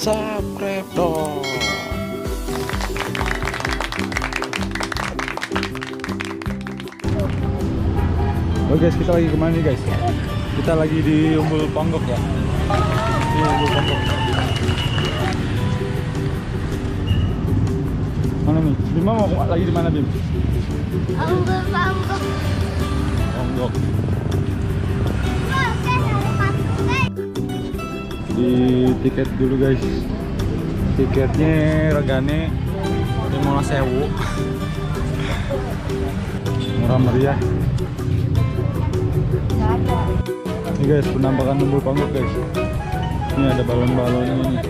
subscribe dong. Oke guys, kita lagi kemana nih guys? Kita lagi di Umbul Ponggok ya. Di Umbul Ponggok. Mana nih? Bima mau lagi di mana Bim? Umbul Ponggok. Ponggok. Di tiket dulu guys. Tiketnya regane 15.000. Murah meriah. Ini guys, penampakan Umbul Ponggok guys. Ini ada balon-balonnya nih.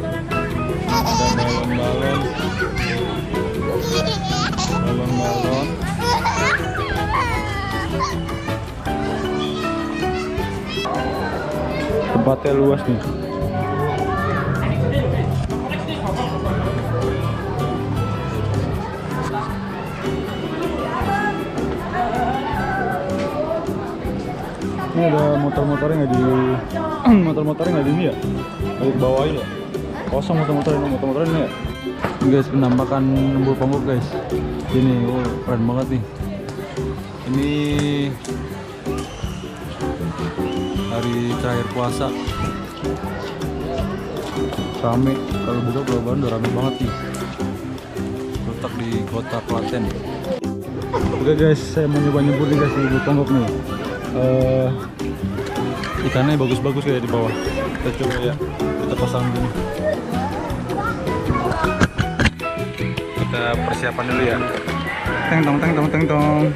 Ada balon-balon. Balon-balon. Tempatnya luas nih. Ini ada motor-motornya nggak di motor-motornya nggak di ini ya? Lagi ke bawah ya? Kosong motor-motornya ini ya? Ini guys, penampakan Umbul Ponggok guys. Ini keren banget nih. Ini hari terakhir puasa. Rame, kalau buka pelabuhan udah rame banget nih. Letak di kota Klaten. Oke guys, saya mau nyoba nyebur nih guys di Umbul Ponggok nih. Ikannya bagus-bagus kayak di bawah. Kita coba ya, kita pasang gini. Kita persiapan dulu ya. Teng tong teng tong teng tong.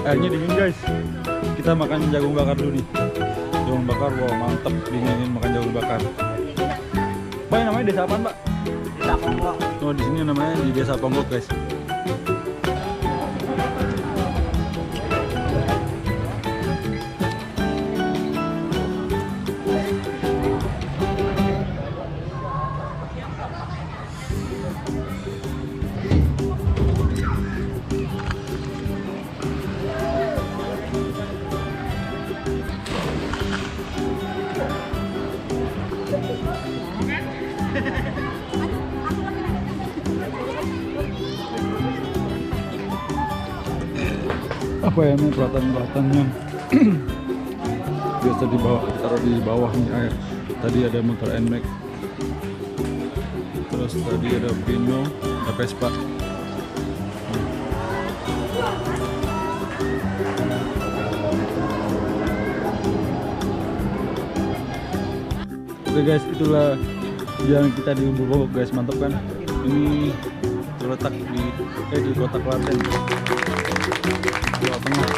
Airnya dingin guys. Kita makan jagung bakar dulu nih. Jagung bakar, wow mantep, dinginin makan jagung bakar. Pak, namanya desa apaan Pak? Desa Ponggok. Oh, di sini namanya di Desa Ponggok guys. apa ya ini peralatan-peralatannya biasa taruh di bawah nih air. Tadi ada motor NMAX, terus tadi ada Pino, ada Vespa. Oke guys, itulah jalan kita di Lubuk Bogor guys, mantap kan? Ini terletak di kota Klaten, Jawa Tengah.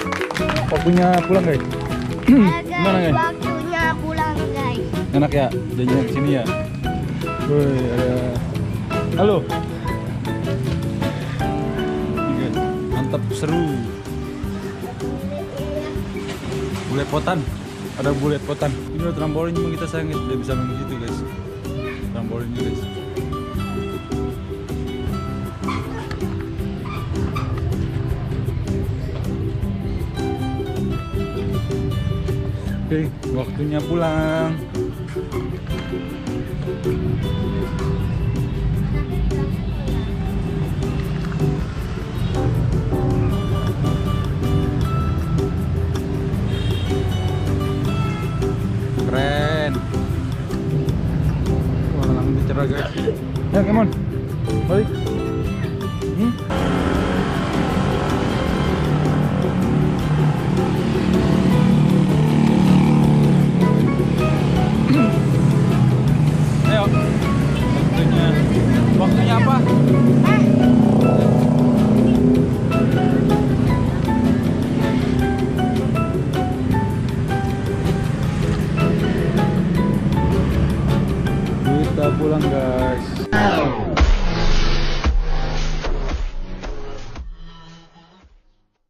Waktunya pulang guys. Gimana guys? Waktunya pulang guys. Enak ya, janjinya kesini ya. Woi, ada. Halo. Ini guys, mantap, seru. Bulet potan, ada bulet potan. Ini udah trampolin, cuma kita sayang tidak bisa main di situ guys. Trampolinnya guys. Oke, waktunya pulang. Keren. Wah, langit cerah guys. Ya, come on. Balik. Ayo. Waktunya apa? Kita pulang guys.